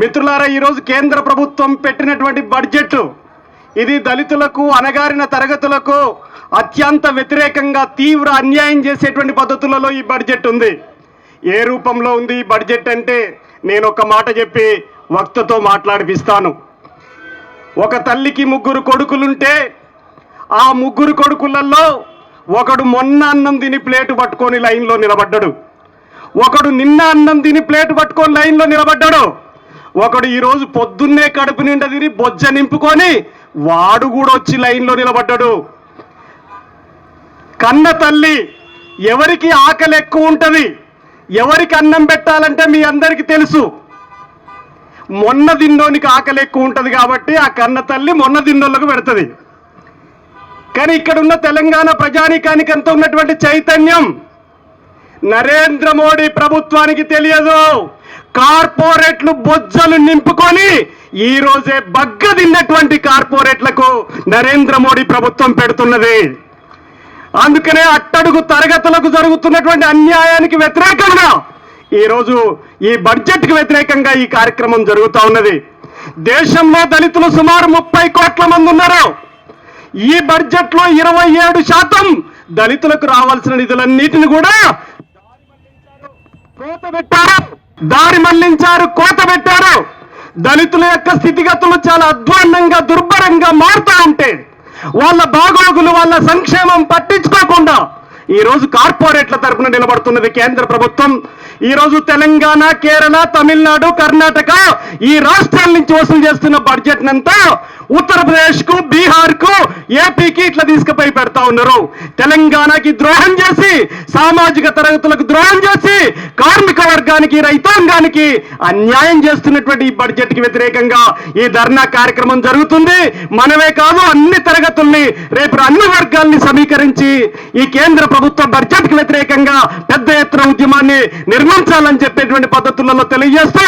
మిత్రులారా, ఈరోజు కేంద్ర ప్రభుత్వం పెట్టినటువంటి బడ్జెట్ ఇది దళితులకు, అణగారిన తరగతులకు అత్యంత వ్యతిరేకంగా తీవ్ర అన్యాయం చేసేటువంటి పద్ధతులలో ఈ బడ్జెట్ ఉంది. ఏ రూపంలో ఉంది ఈ బడ్జెట్ అంటే నేను ఒక మాట చెప్పి వక్తతో మాట్లాడిపిస్తాను. ఒక తల్లికి 3 కొడుకులుంటే ఆ 3 కొడుకులలో ఒకడు మొన్న అన్నం తిని ప్లేటు పట్టుకొని లైన్లో నిలబడ్డాడు, ఒకడు నిన్న అన్నం తిని ప్లేటు పట్టుకొని లైన్లో నిలబడ్డాడు, ఒకడు ఈరోజు పొద్దున్నే కడుపు నిండా తిని బొజ్జ నింపుకొని వాడు కూడా వచ్చి లైన్లో నిలబడ్డాడు. కన్న తల్లి ఎవరికి ఆకలి ఎక్కువ ఉంటుంది, ఎవరికి అన్నం పెట్టాలంటే మీ అందరికీ తెలుసు. మొన్న దిన్నోనికి ఆకలి ఎక్కువ ఉంటుంది కాబట్టి ఆ కన్న తల్లి మొన్న దిన్నోళ్ళకు పెడుతుంది. కానీ ఇక్కడున్న తెలంగాణ ప్రజానీకానికి ఎంత ఉన్నటువంటి చైతన్యం నరేంద్ర మోడీ ప్రభుత్వానికి తెలియదు. కార్పొరేట్లు బొజ్జలు నింపుకొని ఈ రోజే బగ్గ తిన్నటువంటి కార్పొరేట్లకు నరేంద్ర మోడీ ప్రభుత్వం పెడుతున్నది. అందుకనే అట్టడుగు తరగతులకు జరుగుతున్నటువంటి అన్యాయానికి వ్యతిరేకంగా ఈరోజు ఈ బడ్జెట్కి వ్యతిరేకంగా ఈ కార్యక్రమం జరుగుతూ ఉన్నది. దేశంలో దళితులు సుమారు 30 కోట్ల మంది ఉన్నారు. ఈ బడ్జెట్లో 27% దళితులకు రావాల్సిన నిధులన్నిటిని కూడా కోత పెట్టారు, దారి మళ్లించారు, కోత పెట్టారు. దళితుల యొక్క స్థితిగతులు చాలా అధ్వాన్నంగా, దుర్భరంగా మారుతూ ఉంటే వాళ్ళ బాగోగులు, వాళ్ళ సంక్షేమం పట్టించుకోకుండా ఈరోజు కార్పొరేట్ల తరఫున నిలబడుతున్నది కేంద్ర ప్రభుత్వం. ఈరోజు తెలంగాణ, కేరళ, తమిళనాడు, కర్ణాటక ఈ రాష్ట్రాల నుంచి వసూలు చేస్తున్న బడ్జెట్ నంతా ఉత్తరప్రదేశ్కు, బీహార్కు, ఏపీకి ఇట్లా తీసుకుపోయి పెడతా ఉన్నారు. తెలంగాణకి ద్రోహం చేసి, సామాజిక తరగతులకు ద్రోహం చేసి, కార్మిక వర్గానికి, రైతాంగానికి అన్యాయం చేస్తున్నటువంటి ఈ బడ్జెట్కి వ్యతిరేకంగా ఈ ధర్నా కార్యక్రమం జరుగుతుంది. మనమే కాదు, అన్ని తరగతుల్ని, రేపు అన్ని వర్గాల్ని సమీకరించి ఈ కేంద్ర ప్రభుత్వ బడ్జెట్కి వ్యతిరేకంగా పెద్ద ఎత్తున ఉద్యమాన్ని నిర్మించాలని చెప్పేటువంటి పద్ధతులలో తెలియజేస్తూ